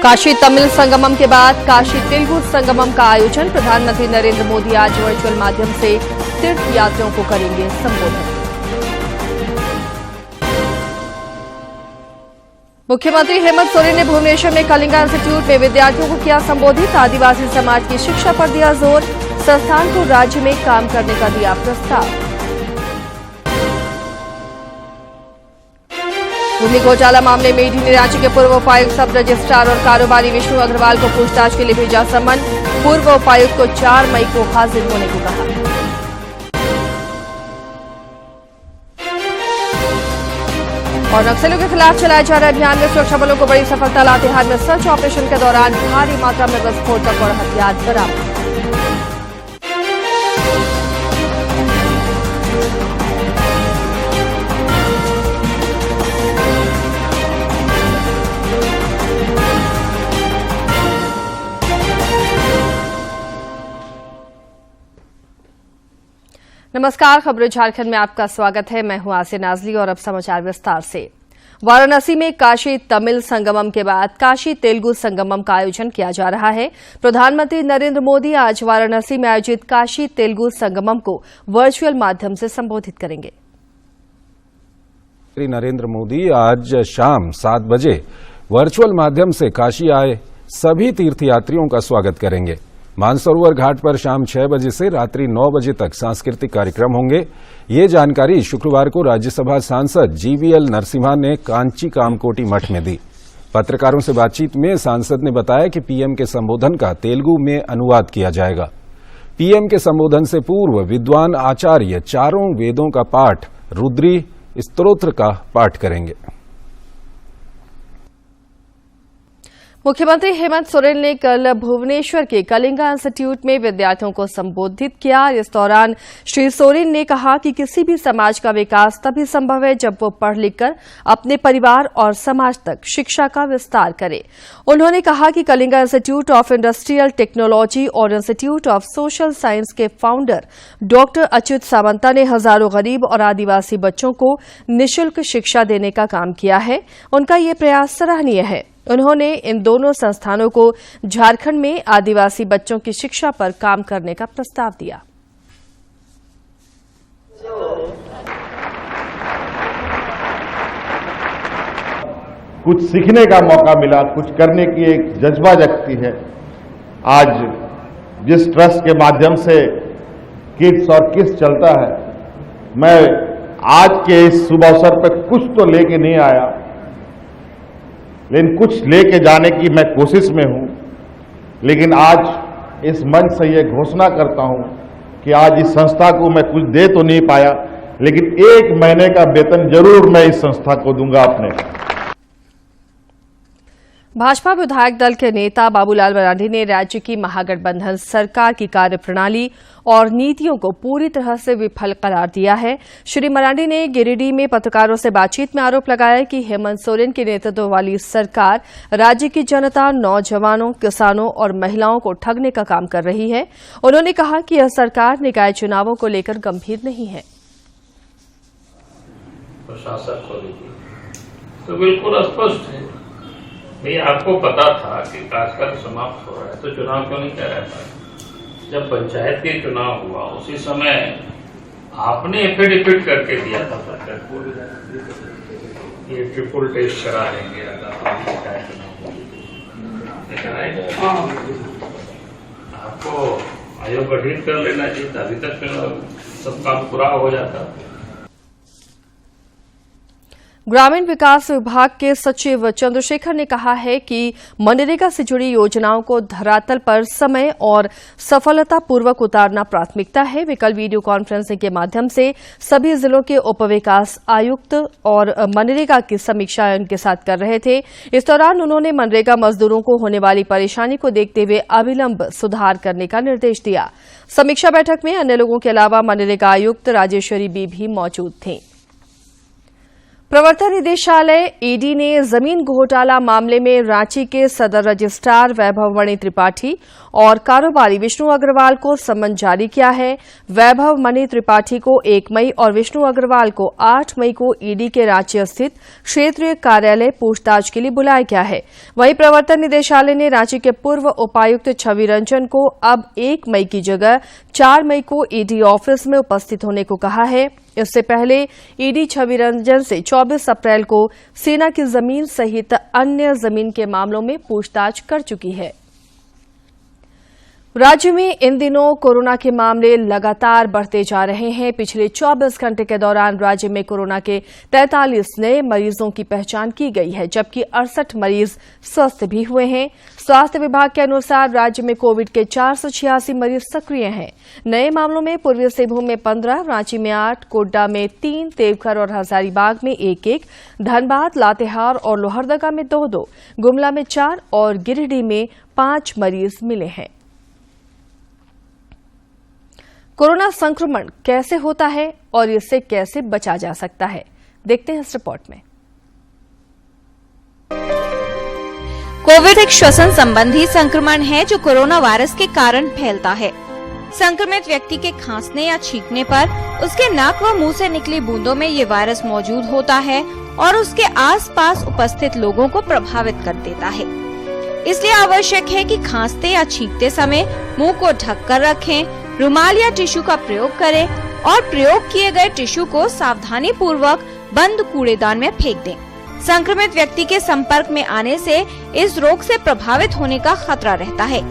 काशी तमिल संगमम के बाद काशी तेलुगु संगमम का आयोजन। प्रधानमंत्री नरेंद्र मोदी आज वर्चुअल माध्यम से तीर्थ यात्रियों को करेंगे संबोधित। मुख्यमंत्री हेमंत सोरेन ने भुवनेश्वर में कलिंगा इंस्टीट्यूट में विद्यार्थियों को किया संबोधित। आदिवासी समाज की शिक्षा पर दिया जोर। संस्थान को राज्य में काम करने का दिया प्रस्ताव। भूमि घोटाला मामले में ईडी ने रांची के पूर्व उपायुक्त, सब रजिस्ट्रार और कारोबारी विष्णु अग्रवाल को पूछताछ के लिए भेजा समन। पूर्व उपायुक्त को 4 मई को हाजिर होने को कहा। और नक्सलियों के खिलाफ चलाए जा रहे अभियान में सुरक्षा बलों को बड़ी सफलता। लातेहार में सर्च ऑपरेशन के दौरान भारी मात्रा में विस्फोटक और हथियार बरामद। नमस्कार, खबरें झारखंड में आपका स्वागत है। मैं हूं आसिया नाजली और अब समाचार विस्तार से। वाराणसी में काशी तमिल संगमम के बाद काशी तेलुगु संगमम का आयोजन किया जा रहा है। प्रधानमंत्री नरेंद्र मोदी आज वाराणसी में आयोजित काशी तेलुगु संगमम को वर्चुअल माध्यम से संबोधित करेंगे। नरेंद्र मोदी आज शाम 7 बजे वर्चुअल माध्यम से काशी आए सभी तीर्थयात्रियों का स्वागत करेंगे। मानसरोवर घाट पर शाम 6 बजे से रात्रि 9 बजे तक सांस्कृतिक कार्यक्रम होंगे। ये जानकारी शुक्रवार को राज्यसभा सांसद जीवीएल नरसिम्हा ने कांची कामकोटी मठ में दी। पत्रकारों से बातचीत में सांसद ने बताया कि पीएम के संबोधन का तेलुगु में अनुवाद किया जाएगा। पीएम के संबोधन से पूर्व विद्वान आचार्य चारों वेदों का पाठ, रुद्री स्तोत्र का पाठ करेंगे। मुख्यमंत्री हेमंत सोरेन ने कल भुवनेश्वर के कलिंगा इंस्टीट्यूट में विद्यार्थियों को संबोधित किया। इस दौरान श्री सोरेन ने कहा कि किसी भी समाज का विकास तभी संभव है जब वो पढ़ लिखकर अपने परिवार और समाज तक शिक्षा का विस्तार करे। उन्होंने कहा कि Kalinga institute of industrial technology और इंस्टीट्यूट ऑफ सोशल साइंस के फाउंडर डॉक्टर अच्युत सामंता ने हजारों गरीब और आदिवासी बच्चों को निःशुल्क शिक्षा देने का काम किया है। उनका ये प्रयास सराहनीय है। उन्होंने इन दोनों संस्थानों को झारखंड में आदिवासी बच्चों की शिक्षा पर काम करने का प्रस्ताव दिया। कुछ सीखने का मौका मिला, कुछ करने की एक जज्बा जगती है। आज जिस ट्रस्ट के माध्यम से किड्स और किस चलता है, मैं आज के इस शुभ अवसर पर कुछ तो लेके नहीं आया, लेकिन कुछ लेके जाने की मैं कोशिश में हूं। लेकिन आज इस मंच से ये घोषणा करता हूं कि आज इस संस्था को मैं कुछ दे तो नहीं पाया, लेकिन 1 महीने का वेतन जरूर मैं इस संस्था को दूंगा अपने। भाजपा विधायक दल के नेता बाबूलाल मरांडी ने राज्य की महागठबंधन सरकार की कार्यप्रणाली और नीतियों को पूरी तरह से विफल करार दिया है। श्री मरांडी ने गिरिडीह में पत्रकारों से बातचीत में आरोप लगाया कि हेमंत सोरेन के नेतृत्व वाली सरकार राज्य की जनता, नौजवानों, किसानों और महिलाओं को ठगने का काम कर रही है। उन्होंने कहा कि यह सरकार निकाय चुनावों को लेकर गंभीर नहीं है। प्रशासक को तो बिल्कुल स्पष्ट है। भाई आपको पता था कि कार्यकाल समाप्त हो रहा है, तो चुनाव क्यों नहीं कह रहा था? जब पंचायत के चुनाव हुआ उसी समय आपने एफिडेविट करके दिया था सरकार को, ये ट्रिपल टेस्ट करा देंगे अगर आपको आयोग गठित कर लेना चाहिए, अभी तक सब काम पूरा हो जाता। ग्रामीण विकास विभाग के सचिव चंद्रशेखर ने कहा है कि मनरेगा से जुड़ी योजनाओं को धरातल पर समय और सफलतापूर्वक उतारना प्राथमिकता है। वे कल वीडियो कॉन्फ्रेंसिंग के माध्यम से सभी जिलों के उप विकास आयुक्त और मनरेगा की समीक्षा उनके साथ कर रहे थे। इस दौरान उन्होंने मनरेगा मजदूरों को होने वाली परेशानी को देखते हुए अविलंब सुधार करने का निर्देश दिया। समीक्षा बैठक में अन्य लोगों के अलावा मनरेगा आयुक्त राजेश्वरी बी भी मौजूद थीं। प्रवर्तन निदेशालय ईडी ने जमीन घोटाला मामले में रांची के सदर रजिस्ट्रार वैभव मणि त्रिपाठी और कारोबारी विष्णु अग्रवाल को समन जारी किया है। वैभव मणि त्रिपाठी को 1 मई और विष्णु अग्रवाल को 8 मई को ईडी के रांची स्थित क्षेत्रीय कार्यालय पूछताछ के लिए बुलाया गया है। वहीं प्रवर्तन निदेशालय ने रांची के पूर्व उपायुक्त छवि रंजन को अब 1 मई की जगह 4 मई को ईडी ऑफिस में उपस्थित होने को कहा है। इससे पहले ईडी छवि रंजन से 24 अप्रैल को सेना की जमीन सहित अन्य जमीन के मामलों में पूछताछ कर चुकी है। राज्य में इन दिनों कोरोना के मामले लगातार बढ़ते जा रहे हैं। पिछले 24 घंटे के दौरान राज्य में कोरोना के 43 नए मरीजों की पहचान की गई है, जबकि 68 मरीज स्वस्थ भी हुए हैं। स्वास्थ्य विभाग के अनुसार राज्य में कोविड के 486 मरीज सक्रिय हैं। नए मामलों में पूर्वी सिंहभूम में 15, रांची में 8, गोड्डा में 3, देवघर और हजारीबाग में 1-1, धनबाद, लातेहार और लोहरदगा में 2-2, गुमला में 4 और गिरिडीह में 5 मरीज मिले हैं। कोरोना संक्रमण कैसे होता है और इससे कैसे बचा जा सकता है, देखते हैं इस रिपोर्ट में। कोविड एक श्वसन संबंधी संक्रमण है जो कोरोना वायरस के कारण फैलता है। संक्रमित व्यक्ति के खांसने या छींकने पर उसके नाक व मुंह से निकली बूंदों में ये वायरस मौजूद होता है और उसके आसपास उपस्थित लोगों को प्रभावित कर देता है। इसलिए आवश्यक है कि खांसते या छींकते समय मुंह को ढक कर रखें, रुमाल या टिश्यू का प्रयोग करें और प्रयोग किए गए टिश्यू को सावधानी पूर्वक बंद कूड़ेदान में फेंक दें। संक्रमित व्यक्ति के संपर्क में आने से इस रोग से प्रभावित होने का खतरा रहता है।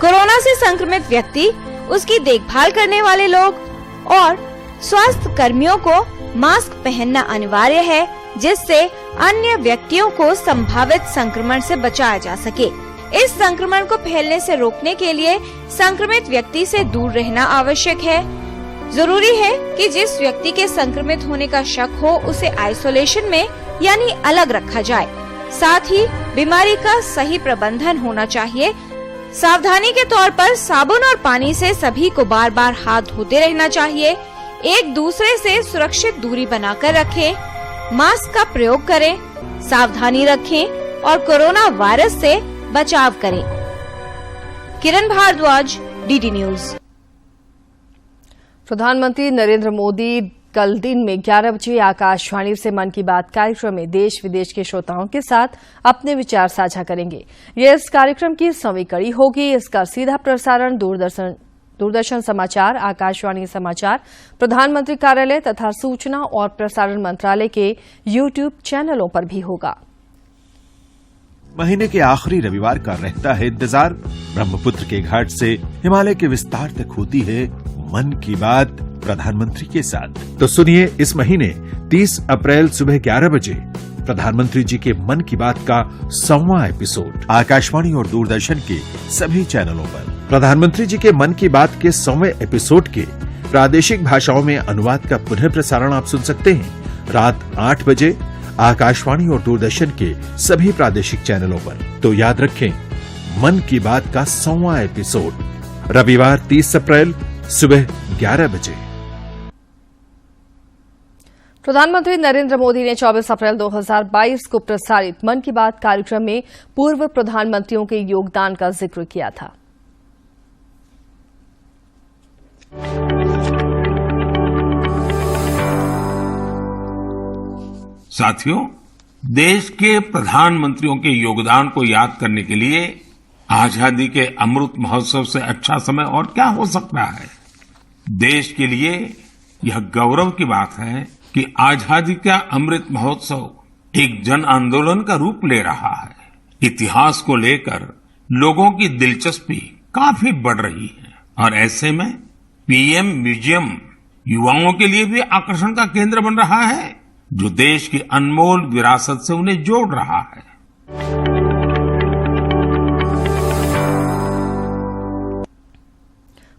कोरोना से संक्रमित व्यक्ति, उसकी देखभाल करने वाले लोग और स्वास्थ्य कर्मियों को मास्क पहनना अनिवार्य है, जिससे अन्य व्यक्तियों को संभावित संक्रमण से बचाया जा सके। इस संक्रमण को फैलने से रोकने के लिए संक्रमित व्यक्ति से दूर रहना आवश्यक है। जरूरी है कि जिस व्यक्ति के संक्रमित होने का शक हो उसे आइसोलेशन में यानी अलग रखा जाए। साथ ही बीमारी का सही प्रबंधन होना चाहिए। सावधानी के तौर पर साबुन और पानी से सभी को बार बार हाथ धोते रहना चाहिए। एक दूसरे से सुरक्षित दूरी बनाकर रखें, मास्क का प्रयोग करें, सावधानी रखें और कोरोना वायरस से बचाव करें। किरण भारद्वाज, डीडी न्यूज। प्रधानमंत्री नरेंद्र मोदी कल दिन में 11 बजे आकाशवाणी से मन की बात कार्यक्रम में देश विदेश के श्रोताओं के साथ अपने विचार साझा करेंगे। यह इस कार्यक्रम की 100वीं कड़ी होगी। इसका सीधा प्रसारण दूरदर्शन समाचार, आकाशवाणी समाचार, प्रधानमंत्री कार्यालय तथा सूचना और प्रसारण मंत्रालय के YouTube चैनलों पर भी होगा। महीने के आखिरी रविवार का रहता है इंतजार। ब्रह्मपुत्र के घाट से हिमालय के विस्तार तक होती है मन की बात प्रधानमंत्री के साथ। तो सुनिए इस महीने 30 अप्रैल सुबह 11 बजे प्रधानमंत्री जी के मन की बात का 100वां एपिसोड आकाशवाणी और दूरदर्शन के सभी चैनलों पर। प्रधानमंत्री जी के मन की बात के 100वें एपिसोड के प्रादेशिक भाषाओं में अनुवाद का पुनः प्रसारण आप सुन सकते हैं रात 8 बजे आकाशवाणी और दूरदर्शन के सभी प्रादेशिक चैनलों पर। तो याद रखें, मन की बात का 100वां एपिसोड रविवार 30 अप्रैल सुबह 11 बजे। प्रधानमंत्री नरेंद्र मोदी ने 24 अप्रैल 2022 को प्रसारित मन की बात कार्यक्रम में पूर्व प्रधानमंत्रियों के योगदान का जिक्र किया था। साथियों, देश के प्रधानमंत्रियों के योगदान को याद करने के लिए आजादी के अमृत महोत्सव से अच्छा समय और क्या हो सकता है। देश के लिए यह गौरव की बात है कि आजादी का अमृत महोत्सव एक जन आंदोलन का रूप ले रहा है। इतिहास को लेकर लोगों की दिलचस्पी काफी बढ़ रही है और ऐसे में पीएम म्यूजियम युवाओं के लिए भी आकर्षण का केंद्र बन रहा है, जो देश की अनमोल विरासत से उन्हें जोड़ रहा है।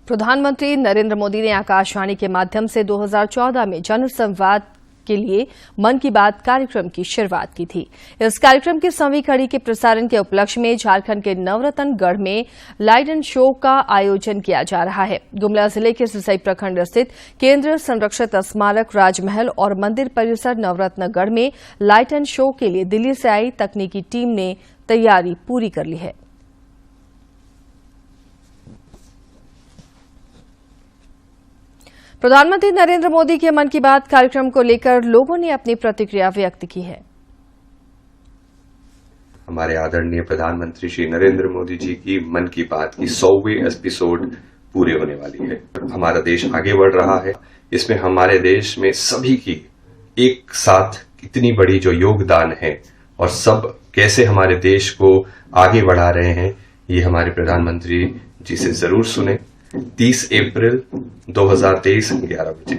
प्रधानमंत्री नरेंद्र मोदी ने आकाशवाणी के माध्यम से 2014 में जनसंवाद के लिए मन की बात कार्यक्रम की शुरुआत की थी। इस कार्यक्रम की 100वीं कड़ी के प्रसारण के उपलक्ष्य में झारखंड के नवरत्नगढ़ में लाइट एंड शो का आयोजन किया जा रहा है। गुमला जिले के सिसई प्रखंड स्थित केंद्र संरक्षित स्मारक राजमहल और मंदिर परिसर नवरत्नगढ़ में लाइट एंड शो के लिए दिल्ली से आई तकनीकी टीम ने तैयारी पूरी कर ली है। प्रधानमंत्री नरेंद्र मोदी के मन की बात कार्यक्रम को लेकर लोगों ने अपनी प्रतिक्रिया व्यक्त की है। हमारे आदरणीय प्रधानमंत्री श्री नरेंद्र मोदी जी की मन की बात की 100वीं एपिसोड पूरे होने वाली है। हमारा देश आगे बढ़ रहा है। इसमें हमारे देश में सभी की एक साथ इतनी बड़ी जो योगदान है और सब कैसे हमारे देश को आगे बढ़ा रहे हैं, ये हमारे प्रधानमंत्री जी से जरूर सुने। 30 अप्रैल 2023 11 बजे।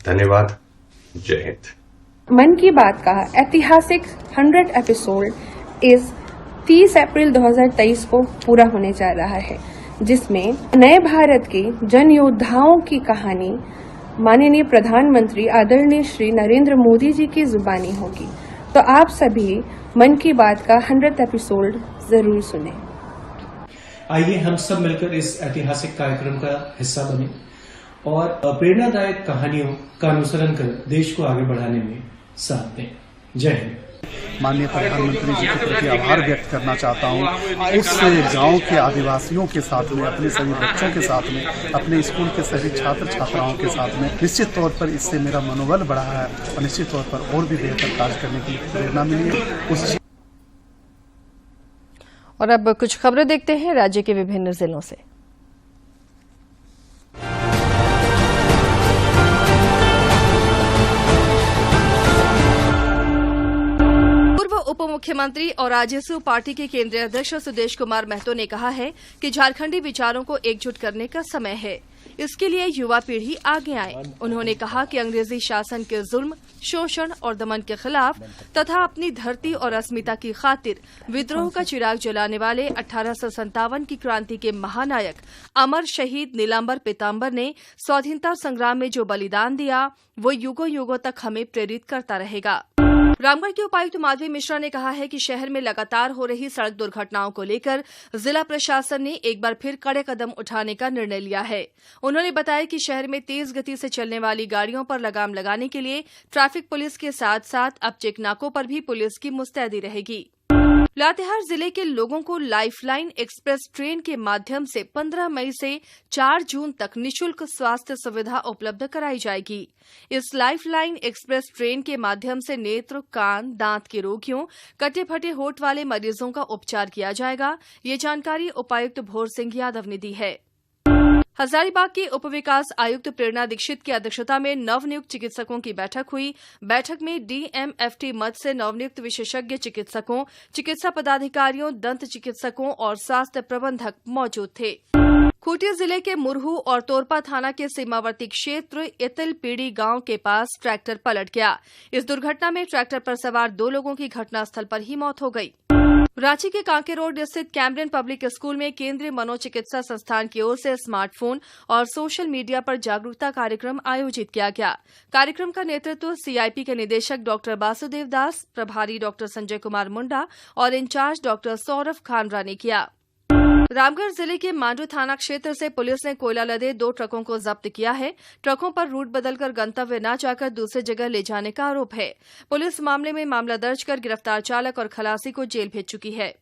धन्यवाद। जय हिंद। मन की बात का ऐतिहासिक 100 एपिसोड इस 30 अप्रैल 2023 को पूरा होने जा रहा है, जिसमें नए भारत के जन योद्धाओं की कहानी माननीय प्रधानमंत्री आदरणीय श्री नरेंद्र मोदी जी की जुबानी होगी। तो आप सभी मन की बात का 100 एपिसोड जरूर सुने। आइए हम सब मिलकर इस ऐतिहासिक कार्यक्रम का हिस्सा बने और प्रेरणादायक कहानियों का अनुसरण कर देश को आगे बढ़ाने में साथ दें। जय हिंद। माननीय प्रधानमंत्री जी के प्रति आभार व्यक्त करना चाहता हूँ। उस गांव के आदिवासियों के साथ में, अपने सभी बच्चों के साथ में, अपने स्कूल के सभी छात्र छात्राओं के साथ में निश्चित तौर पर इससे मेरा मनोबल बढ़ा है और निश्चित तौर पर और भी बेहतर कार्य करने की प्रेरणा मिली है। और अब कुछ खबरें देखते हैं राज्य के विभिन्न जिलों से। पूर्व उप मुख्यमंत्री और आजसू पार्टी के केंद्रीय अध्यक्ष सुदेश कुमार महतो ने कहा है कि झारखंडी विचारों को एकजुट करने का समय है। इसके लिए युवा पीढ़ी आगे आए। उन्होंने कहा कि अंग्रेजी शासन के जुल्म, शोषण और दमन के खिलाफ तथा अपनी धरती और अस्मिता की खातिर विद्रोह का चिराग जलाने वाले 1857 की क्रांति के महानायक अमर शहीद नीलांबर पीताम्बर ने स्वाधीनता संग्राम में जो बलिदान दिया, वो युगों युगों तक हमें प्रेरित करता रहेगा। रामगढ़ के उपायुक्त माधवी मिश्रा ने कहा है कि शहर में लगातार हो रही सड़क दुर्घटनाओं को लेकर जिला प्रशासन ने एक बार फिर कड़े कदम उठाने का निर्णय लिया है। उन्होंने बताया कि शहर में तेज गति से चलने वाली गाड़ियों पर लगाम लगाने के लिए ट्रैफिक पुलिस के साथ साथ अब चेक नाकों पर भी पुलिस की मुस्तैदी रहेगी। लातेहार जिले के लोगों को लाइफलाइन एक्सप्रेस ट्रेन के माध्यम से 15 मई से 4 जून तक निःशुल्क स्वास्थ्य सुविधा उपलब्ध कराई जाएगी। इस लाइफलाइन एक्सप्रेस ट्रेन के माध्यम से नेत्र, कान, दांत के रोगियों, कटे फटे होंठ वाले मरीजों का उपचार किया जाएगा। ये जानकारी उपायुक्त भोर सिंह यादव ने दी है। हजारीबाग के उप विकास आयुक्त प्रेरणा दीक्षित की अध्यक्षता में नवनियुक्त चिकित्सकों की बैठक हुई। बैठक में डीएमएफटी मद से नवनियुक्त विशेषज्ञ चिकित्सकों, चिकित्सा पदाधिकारियों, दंत चिकित्सकों और स्वास्थ्य प्रबंधक मौजूद थे। खूंटी जिले के मुरहू और तोरपा थाना के सीमावर्ती क्षेत्र इतिलपीड़ी गांव के पास ट्रैक्टर पलट गया। इस दुर्घटना में ट्रैक्टर पर सवार 2 लोगों की घटनास्थल पर ही मौत हो गई। रांची के कांके रोड स्थित कैम्ब्रियन पब्लिक स्कूल में केंद्रीय मनोचिकित्सा संस्थान की ओर से स्मार्टफोन और सोशल मीडिया पर जागरूकता कार्यक्रम आयोजित किया गया। कार्यक्रम का नेतृत्व सीआईपी के निदेशक डॉक्टर वासुदेव दास, प्रभारी डॉक्टर संजय कुमार मुंडा और इंचार्ज डॉक्टर सौरभ खानरा ने किया। रामगढ़ जिले के मांडू थाना क्षेत्र से पुलिस ने कोयला लदे 2 ट्रकों को जब्त किया है। ट्रकों पर रूट बदलकर गंतव्य न जाकर दूसरी जगह ले जाने का आरोप है। पुलिस मामले में मामला दर्ज कर गिरफ्तार चालक और खलासी को जेल भेज चुकी है।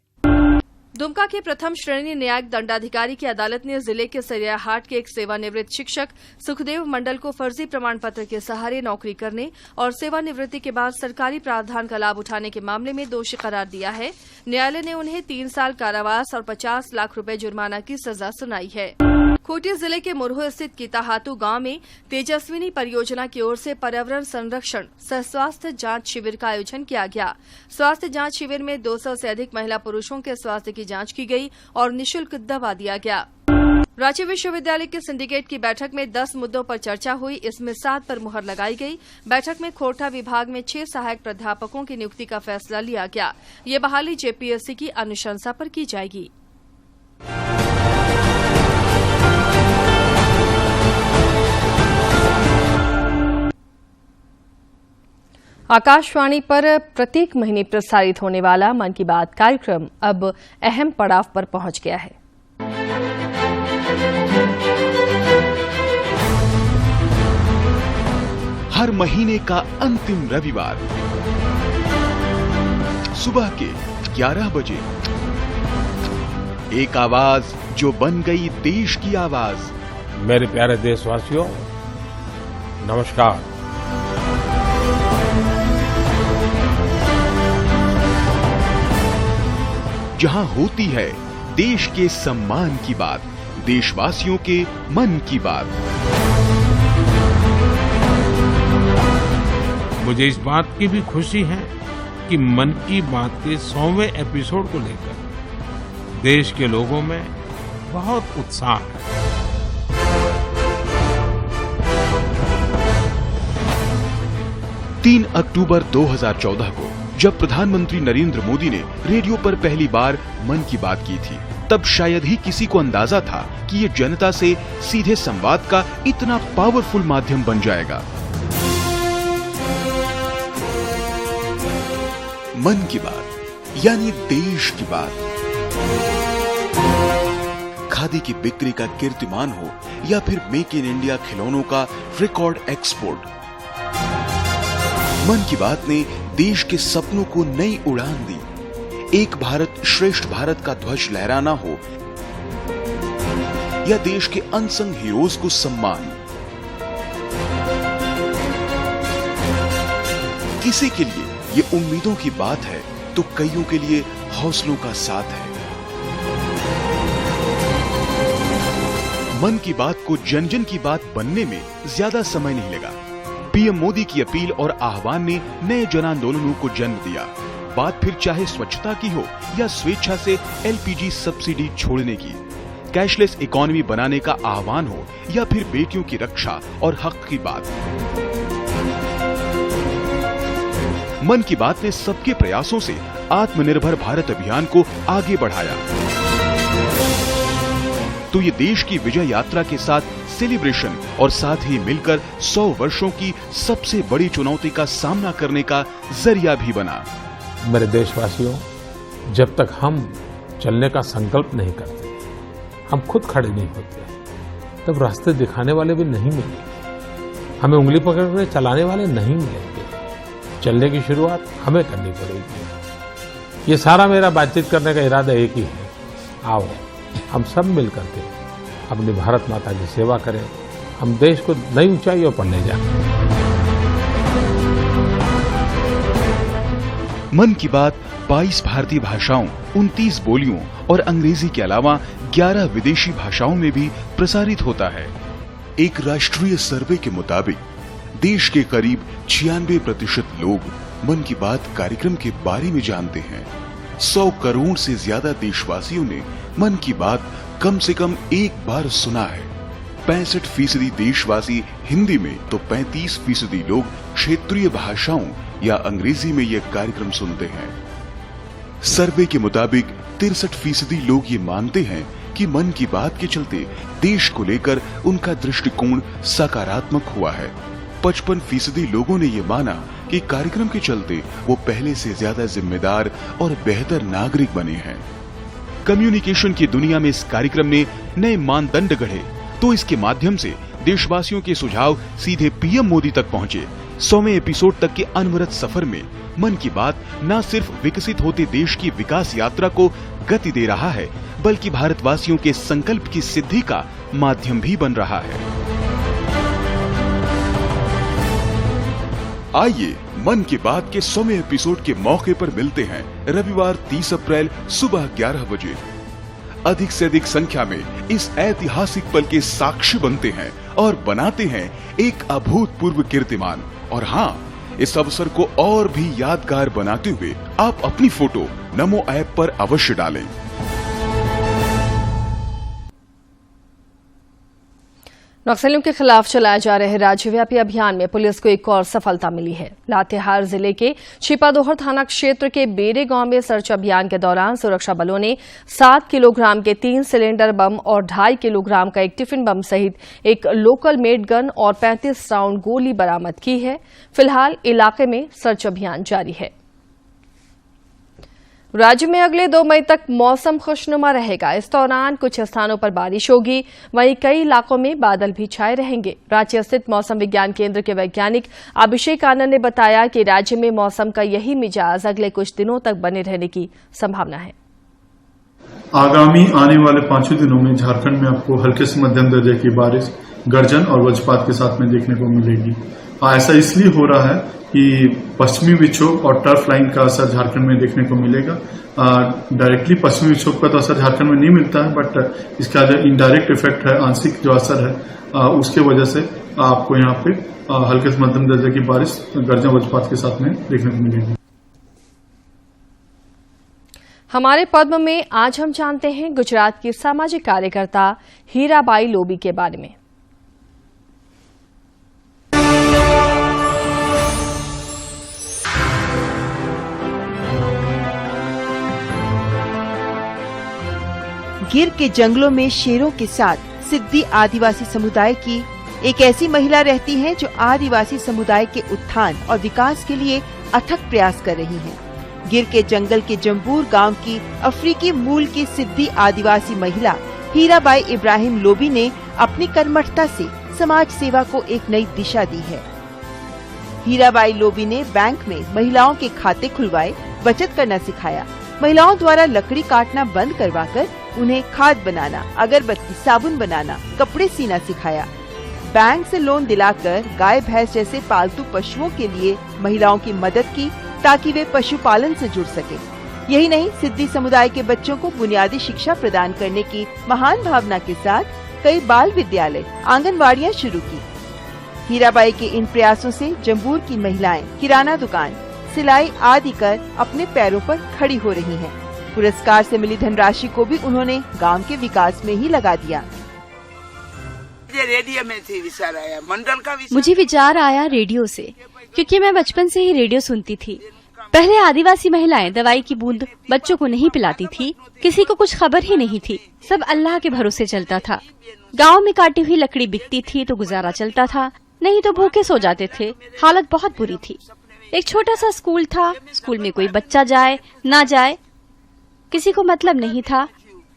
दुमका के प्रथम श्रेणी न्यायिक दंडाधिकारी की अदालत ने जिले के सरियाहाट के एक सेवानिवृत्त शिक्षक सुखदेव मंडल को फर्जी प्रमाण पत्र के सहारे नौकरी करने और सेवानिवृत्ति के बाद सरकारी प्रावधान का लाभ उठाने के मामले में दोषी करार दिया है। न्यायालय ने उन्हें 3 साल कारावास और 50 लाख रुपए जुर्माना की सजा सुनाई है। खूंटी जिले के मुरहू स्थित कीताहातू गांव में तेजस्विनी परियोजना की ओर से पर्यावरण संरक्षण सह स्वास्थ्य जांच शिविर का आयोजन किया गया। स्वास्थ्य जांच शिविर में 200 से अधिक महिला पुरुषों के स्वास्थ्य की जांच की गई और निःशुल्क दवा दिया गया। रांची विश्वविद्यालय के सिंडिकेट की बैठक में 10 मुद्दों पर चर्चा हुई। इसमें 7 पर मुहर लगाई गई। बैठक में खोरठा विभाग में 6 सहायक प्राध्यापकों की नियुक्ति का फैसला लिया गया। ये बहाली जेपीएससी की अनुशंसा पर की जाएगी। आकाशवाणी पर प्रत्येक महीने प्रसारित होने वाला मन की बात कार्यक्रम अब अहम पड़ाव पर पहुंच गया है। हर महीने का अंतिम रविवार सुबह के 11 बजे एक आवाज जो बन गई देश की आवाज। मेरे प्यारे देशवासियों, नमस्कार। जहां होती है देश के सम्मान की बात, देशवासियों के मन की बात। मुझे इस बात की भी खुशी है कि मन की बात के 100वें एपिसोड को लेकर देश के लोगों में बहुत उत्साह है। तीन अक्टूबर 2014 को जब प्रधानमंत्री नरेंद्र मोदी ने रेडियो पर पहली बार मन की बात की थी, तब शायद ही किसी को अंदाजा था कि ये जनता से सीधे संवाद का इतना पावरफुल माध्यम बन जाएगा। मन की बात यानी देश की बात। खादी की बिक्री का कीर्तिमान हो या फिर मेक इन इंडिया खिलौनों का रिकॉर्ड एक्सपोर्ट, मन की बात ने देश के सपनों को नई उड़ान दी। एक भारत श्रेष्ठ भारत का ध्वज लहराना हो या देश के अनसंग हीरोज को सम्मान, किसी के लिए ये उम्मीदों की बात है तो कईयों के लिए हौसलों का साथ है। मन की बात को जन जन की बात बनने में ज्यादा समय नहीं लगा। पीएम मोदी की अपील और आह्वान ने नए जन आंदोलनों को जन्म दिया। बात फिर चाहे स्वच्छता की हो या स्वेच्छा से एलपीजी सब्सिडी छोड़ने की, कैशलेस इकोनॉमी बनाने का आह्वान हो या फिर बेटियों की रक्षा और हक की बात। मन की बात ने सबके प्रयासों से आत्मनिर्भर भारत अभियान को आगे बढ़ाया। तो ये देश की विजय यात्रा के साथ सेलिब्रेशन और साथ ही मिलकर 100 वर्षों की सबसे बड़ी चुनौती का सामना करने का जरिया भी बना। मेरे देशवासियों, जब तक हम चलने का संकल्प नहीं करते, हम खुद खड़े नहीं होते, तब रास्ते दिखाने वाले भी नहीं मिलेंगे, हमें उंगली पकड़कर चलाने वाले नहीं मिलेंगे। चलने की शुरुआत हमें करनी पड़ेगी। ये सारा मेरा बातचीत करने का इरादा एक ही है, आओ हम सब मिलकर के अपनी भारत माता की सेवा करें, हम देश को नई ऊंचाइयों पर ले जाएं। मन की बात 22 भारतीय भाषाओं, 29 बोलियों और अंग्रेजी के अलावा 11 विदेशी भाषाओं में भी प्रसारित होता है। एक राष्ट्रीय सर्वे के मुताबिक देश के करीब 96% लोग मन की बात कार्यक्रम के बारे में जानते हैं। 100 करोड़ से ज्यादा देशवासियों ने मन की बात कम से कम एक बार सुना है। 65% देशवासी हिंदी में तो 35% लोग क्षेत्रीय भाषाओं या अंग्रेजी में यह कार्यक्रम सुनते हैं। सर्वे के मुताबिक 63% लोग ये मानते हैं कि मन की बात के चलते देश को लेकर उनका दृष्टिकोण सकारात्मक हुआ है। 55% लोगों ने ये माना कि कार्यक्रम के चलते वो पहले से ज्यादा जिम्मेदार और बेहतर नागरिक बने हैं। कम्युनिकेशन की दुनिया में इस कार्यक्रम ने नए मानदंड गढ़े, तो इसके माध्यम से देशवासियों के सुझाव सीधे पीएम मोदी तक पहुंचे। 100वें एपिसोड तक के अनवरत सफर में मन की बात न सिर्फ विकसित होते देश की विकास यात्रा को गति दे रहा है, बल्कि भारतवासियों के संकल्प की सिद्धि का माध्यम भी बन रहा है। आइए मन की बात के 100वें एपिसोड के मौके पर मिलते हैं रविवार 30 अप्रैल सुबह 11 बजे। अधिक से अधिक संख्या में इस ऐतिहासिक पल के साक्षी बनते हैं और बनाते हैं एक अभूतपूर्व कीर्तिमान। और हाँ, इस अवसर को और भी यादगार बनाते हुए आप अपनी फोटो नमो ऐप पर अवश्य डालें। नक्सलियों के खिलाफ चलाए जा रहे राज्यव्यापी अभियान में पुलिस को एक और सफलता मिली है। लातेहार जिले के छिपादोहर थाना क्षेत्र के बेरे गांव में सर्च अभियान के दौरान सुरक्षा बलों ने 7 किलोग्राम के 3 सिलेंडर बम और 2.5 किलोग्राम का एक टिफिन बम सहित एक लोकल मेड गन और 35 राउंड गोली बरामद की है। फिलहाल इलाके में सर्च अभियान जारी है। राज्य में अगले 2 मई तक मौसम खुशनुमा रहेगा। इस दौरान कुछ स्थानों पर बारिश होगी, वहीं कई इलाकों में बादल भी छाए रहेंगे। रांची स्थित मौसम विज्ञान केंद्र के वैज्ञानिक अभिषेक आनंद ने बताया कि राज्य में मौसम का यही मिजाज अगले कुछ दिनों तक बने रहने की संभावना है। आगामी आने वाले 5 दिनों में झारखंड में आपको हल्के से मध्यम दर्जे की बारिश, गर्जन और वज्रपात के साथ में देखने को मिलेगी। ऐसा इसलिए हो रहा है कि पश्चिमी विक्षोभ और टर्फ लाइन का असर झारखंड में देखने को मिलेगा। डायरेक्टली पश्चिमी विक्षोभ का तो असर झारखंड में नहीं मिलता है, बट इसका जो इनडायरेक्ट इफेक्ट है, आंशिक जो असर है, उसके वजह से आपको यहाँ पे हल्के से मध्यम दर्जे की बारिश, गर्जन वज्रपात के साथ में देखने को मिलेगी। हमारे पद्म में आज हम जानते हैं गुजरात की सामाजिक कार्यकर्ता हीराबाई लोबी के बारे में। गिर के जंगलों में शेरों के साथ सिद्दी आदिवासी समुदाय की एक ऐसी महिला रहती है जो आदिवासी समुदाय के उत्थान और विकास के लिए अथक प्रयास कर रही है। गिर के जंगल के जम्बूर गांव की अफ्रीकी मूल की सिद्दी आदिवासी महिला हीराबाई इब्राहिम लोबी ने अपनी कर्मठता से समाज सेवा को एक नई दिशा दी है। हीराबाई लोबी ने बैंक में महिलाओं के खाते खुलवाए, बचत करना सिखाया। महिलाओं द्वारा लकड़ी काटना बंद करवाकर उन्हें खाद बनाना, अगरबत्ती, साबुन बनाना, कपड़े सीना सिखाया। बैंक से लोन दिलाकर गाय भैंस जैसे पालतू पशुओं के लिए महिलाओं की मदद की ताकि वे पशुपालन से जुड़ सके। यही नहीं, सिद्दी समुदाय के बच्चों को बुनियादी शिक्षा प्रदान करने की महान भावना के साथ कई बाल विद्यालय, आंगनवाड़ियाँ शुरू की। हीराबाई के इन प्रयासों से जम्बूर की महिलाएं किराना दुकान, सिलाई आदि कर अपने पैरों पर खड़ी हो रही हैं। पुरस्कार से मिली धनराशि को भी उन्होंने गांव के विकास में ही लगा दिया। रेडियो में थी विचार आया, मंडल का मुझे विचार आया रेडियो से, क्योंकि मैं बचपन से ही रेडियो सुनती थी। पहले आदिवासी महिलाएं दवाई की बूंद बच्चों को नहीं पिलाती थी, किसी को कुछ खबर ही नहीं थी, सब अल्लाह के भरोसे चलता था। गांव में काटी हुई लकड़ी बिकती थी तो गुजारा चलता था, नहीं तो भूखे सो जाते थे। हालत बहुत बुरी थी। एक छोटा सा स्कूल था, स्कूल में कोई बच्चा जाए ना जाए किसी को मतलब नहीं था।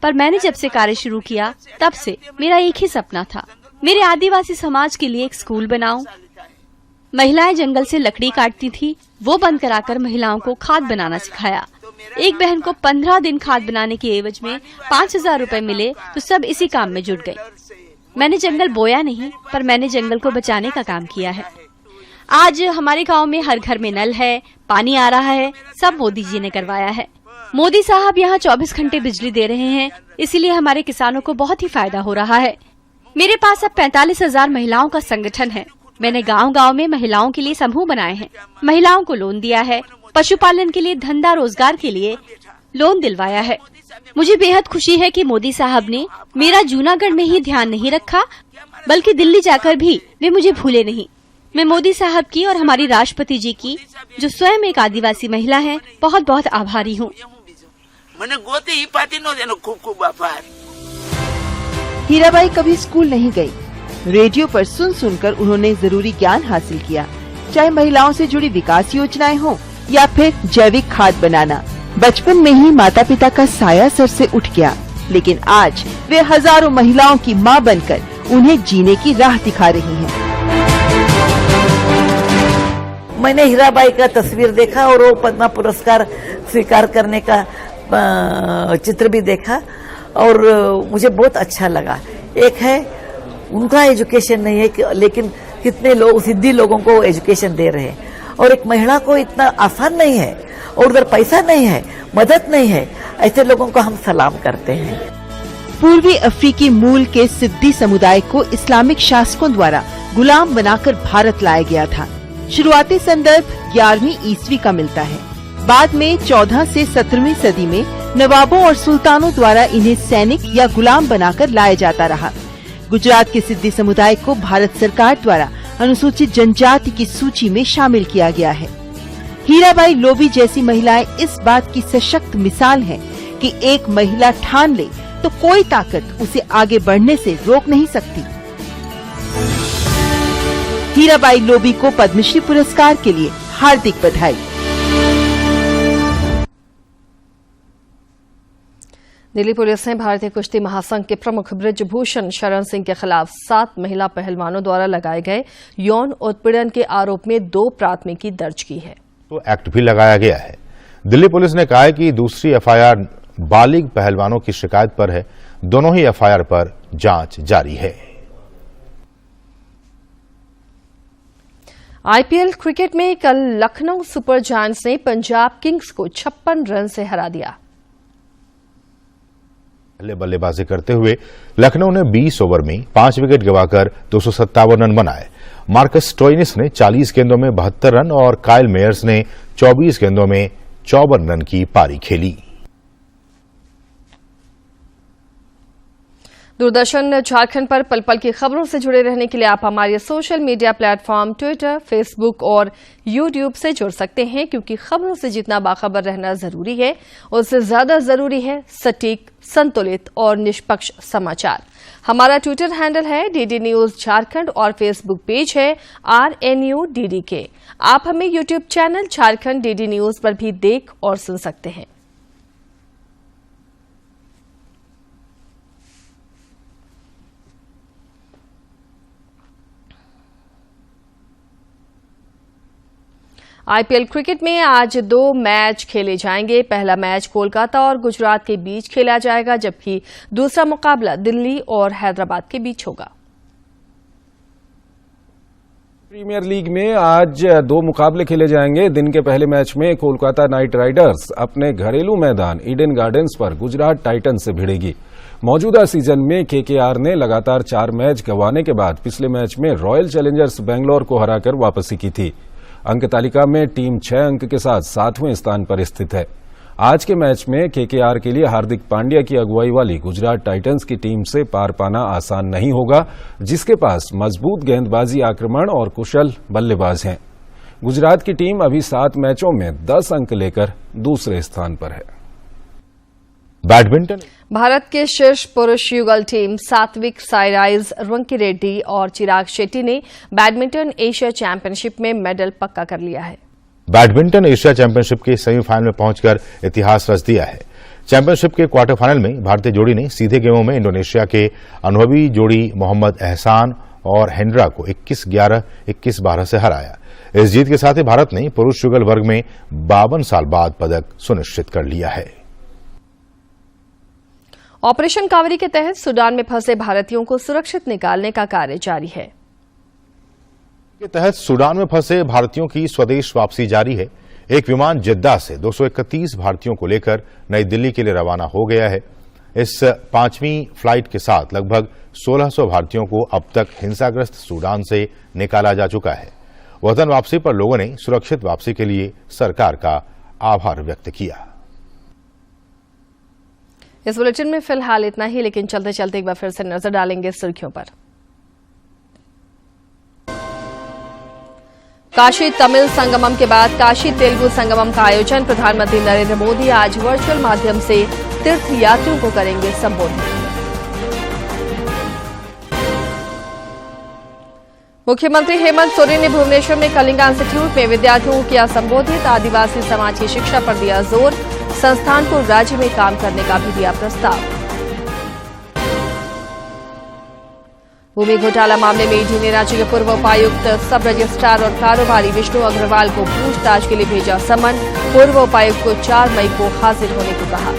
पर मैंने जब से कार्य शुरू किया तब से मेरा एक ही सपना था, मेरे आदिवासी समाज के लिए एक स्कूल बनाऊं। महिलाएं जंगल से लकड़ी काटती थी, वो बंद कराकर महिलाओं को खाद बनाना सिखाया। एक बहन को 15 दिन खाद बनाने के एवज में 5000 रुपए मिले तो सब इसी काम में जुट गए। मैंने जंगल बोया नहीं, पर मैंने जंगल को बचाने का काम किया है। आज हमारे गांव में हर घर में नल है, पानी आ रहा है, सब मोदी जी ने करवाया है। मोदी साहब यहाँ 24 घंटे बिजली दे रहे हैं, इसीलिए हमारे किसानों को बहुत ही फायदा हो रहा है। मेरे पास अब 45,000 महिलाओं का संगठन है। मैंने गांव-गांव में महिलाओं के लिए समूह बनाए हैं, महिलाओं को लोन दिया है, पशुपालन के लिए, धंधा रोजगार के लिए लोन दिलवाया है। मुझे बेहद खुशी है कि मोदी साहब ने मेरा जूनागढ़ में ही ध्यान नहीं रखा, बल्कि दिल्ली जाकर भी वे मुझे भूले नहीं। मैं मोदी साहब की और हमारी राष्ट्रपति जी की, जो स्वयं एक आदिवासी महिला हैं, बहुत बहुत आभारी हूँ। हीराबाई कभी स्कूल नहीं गई। रेडियो पर सुन सुनकर उन्होंने जरूरी ज्ञान हासिल किया, चाहे महिलाओं से जुड़ी विकास योजनाएं हो या फिर जैविक खाद बनाना। बचपन में ही माता पिता का साया सर से उठ गया, लेकिन आज वे हजारों महिलाओं की माँ बनकर उन्हें जीने की राह दिखा रही हैं। मैंने हीराबाई का तस्वीर देखा और वो पद्मा पुरस्कार स्वीकार करने का चित्र भी देखा और मुझे बहुत अच्छा लगा। एक है उनका एजुकेशन नहीं है, लेकिन कितने लोग सिद्धी लोगों को एजुकेशन दे रहे हैं, और एक महिला को इतना आसान नहीं है और उधर पैसा नहीं है, मदद नहीं है, ऐसे लोगों को हम सलाम करते हैं। पूर्वी अफ्रीकी मूल के सिद्दी समुदाय को इस्लामिक शासकों द्वारा गुलाम बनाकर भारत लाया गया था। शुरुआती संदर्भ 11वीं ईस्वी का मिलता है। बाद में 14 से 17वीं सदी में नवाबों और सुल्तानों द्वारा इन्हें सैनिक या गुलाम बनाकर लाया जाता रहा। गुजरात के सिद्दी समुदाय को भारत सरकार द्वारा अनुसूचित जनजाति की सूची में शामिल किया गया है। हीराबाई लोबी जैसी महिलाएं इस बात की सशक्त मिसाल हैं कि एक महिला ठान ले तो कोई ताकत उसे आगे बढ़ने से रोक नहीं सकती। हीराबाई लोबी को पद्मश्री पुरस्कार के लिए हार्दिक बधाई। दिल्ली पुलिस ने भारतीय कुश्ती महासंघ के प्रमुख ब्रिजभूषण शरण सिंह के खिलाफ 7 महिला पहलवानों द्वारा लगाए गए यौन उत्पीड़न के आरोप में 2 प्राथमिकी दर्ज की है। तो एक्ट भी लगाया गया है। दिल्ली पुलिस ने कहा है कि दूसरी एफआईआर बालिग पहलवानों की शिकायत पर है। दोनों ही एफआईआर पर जांच जारी है। आईपीएल क्रिकेट में कल लखनऊ सुपर जायंट्स ने पंजाब किंग्स को 56 रन से हरा दिया। पहले बल्लेबाजी करते हुए लखनऊ ने 20 ओवर में 5 विकेट गंवाकर 257 रन बनाए। मार्कस स्टोइनिस ने 40 गेंदों में 72 रन और काइल मेयर्स ने 24 गेंदों में 54 रन की पारी खेली। दूरदर्शन झारखंड पर पल पल की खबरों से जुड़े रहने के लिए आप हमारे social media platform Twitter, Facebook और यूट्यूब से जुड़ सकते हैं, क्योंकि खबरों से जितना बाखबर रहना जरूरी है उससे ज्यादा जरूरी है सटीक, संतुलित और निष्पक्ष समाचार। हमारा ट्विटर हैंडल है डीडी न्यूज झारखंड और फेसबुक पेज है RNUDDK। आप हमें YouTube channel Jharkhand DD news पर भी देख और सुन सकते हैं। आईपीएल क्रिकेट में आज 2 मैच खेले जाएंगे। पहला मैच कोलकाता और गुजरात के बीच खेला जाएगा, जबकि दूसरा मुकाबला दिल्ली और हैदराबाद के बीच होगा। प्रीमियर लीग में आज 2 मुकाबले खेले जाएंगे। दिन के पहले मैच में कोलकाता नाइट राइडर्स अपने घरेलू मैदान ईडन गार्डन्स पर गुजरात टाइटंस से भिड़ेगी। मौजूदा सीजन में केकेआर ने लगातार 4 मैच गंवाने के बाद पिछले मैच में रॉयल चैलेंजर्स बेंगलोर को हराकर वापसी की थी। अंक तालिका में टीम 6 अंक के साथ 7वें स्थान पर स्थित है। आज के मैच में केकेआर के लिए हार्दिक पांड्या की अगुवाई वाली गुजरात टाइटंस की टीम से पार पाना आसान नहीं होगा, जिसके पास मजबूत गेंदबाजी, आक्रमण और कुशल बल्लेबाज हैं। गुजरात की टीम अभी 7 मैचों में 10 अंक लेकर दूसरे स्थान पर है। बैडमिंटन भारत के शीर्ष पुरुष युगल टीम सात्विक साईराज, रंकीरेड्डी और चिराग शेट्टी ने बैडमिंटन एशिया चैंपियनशिप में मेडल पक्का कर लिया है। बैडमिंटन एशिया चैंपियनशिप के सेमीफाइनल में पहुंचकर इतिहास रच दिया है। चैंपियनशिप के क्वार्टर फाइनल में भारतीय जोड़ी ने सीधे गेमों में इंडोनेशिया के अनुभवी जोड़ी मोहम्मद एहसान और हेंड्रा को 21-11, 21-12 से हराया। इस जीत के साथ ही भारत ने पुरुष युगल वर्ग में 52 साल बाद पदक सुनिश्चित कर लिया है। ऑपरेशन कांवरी के तहत सूडान में फंसे भारतीयों को सुरक्षित निकालने का कार्य जारी है। के तहत सूडान में फंसे भारतीयों की स्वदेश वापसी जारी है। एक विमान जिद्दा से 231 भारतीयों को लेकर नई दिल्ली के लिए रवाना हो गया है। इस 5वीं फ्लाइट के साथ लगभग 1600 भारतीयों को अब तक हिंसाग्रस्त सूडान से निकाला जा चुका है। वतन वापसी पर लोगों ने सुरक्षित वापसी के लिए सरकार का आभार व्यक्त किया। इस बुलेटिन में फिलहाल इतना ही, लेकिन चलते चलते एक बार फिर से नजर डालेंगे सुर्खियों पर। काशी तमिल संगमम के बाद काशी तेलुगु संगमम का आयोजन। प्रधानमंत्री नरेंद्र मोदी आज वर्चुअल माध्यम से तीर्थ यात्रियों को करेंगे संबोधित। मुख्यमंत्री हेमंत सोरेन ने भुवनेश्वर में कलिंगा इंस्टीट्यूट में विद्यार्थियों को किया संबोधित। आदिवासी समाज की शिक्षा पर दिया जोर। संस्थान को राज्य में काम करने का भी दिया प्रस्ताव। भूमि घोटाला मामले में ईडी ने रांची के पूर्व उपायुक्त, सब रजिस्ट्रार और कारोबारी विष्णु अग्रवाल को पूछताछ के लिए भेजा समन। पूर्व उपायुक्त को 4 मई को हाजिर होने को कहा।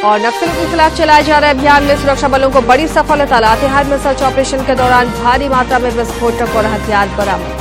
और नक्सलियों के खिलाफ चलाए जा रहे अभियान में सुरक्षा बलों को बड़ी सफलता। लातेहार में सर्च ऑपरेशन के दौरान भारी मात्रा में विस्फोटक और हथियार बरामद।